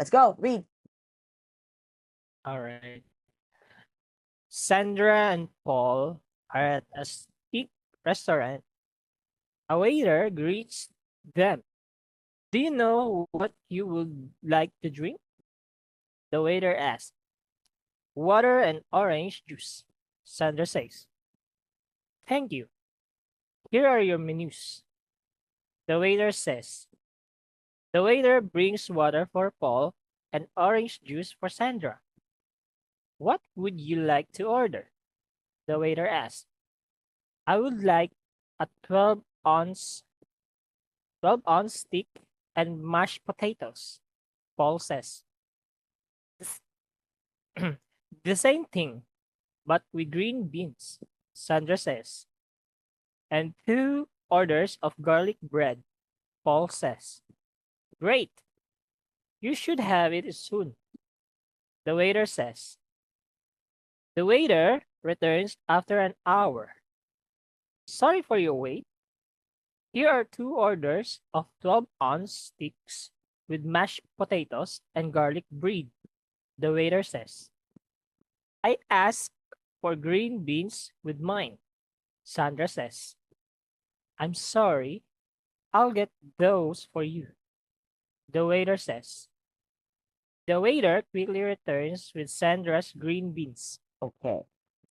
Let's go. Read. All right. Sandra and Paul are at a steak restaurant. A waiter greets them. Do you know what you would like to drink? The waiter asks. Water and orange juice. Sandra says. Thank you. Here are your menus. The waiter says. The waiter brings water for Paul and orange juice for Sandra. What would you like to order? The waiter asks. I would like a 12-ounce steak and mashed potatoes. Paul says. The same thing, but with green beans. Sandra says. And 2 orders of garlic bread. Paul says. Great. You should have it soon. The waiter says. The waiter returns after an hour. Sorry for your wait. Here are 2 orders of 12-ounce sticks with mashed potatoes and garlic bread. The waiter says. I asked for green beans with mine. Sandra says. I'm sorry. I'll get those for you. The waiter says. The waiter quickly returns with Sandra's green beans. Okay.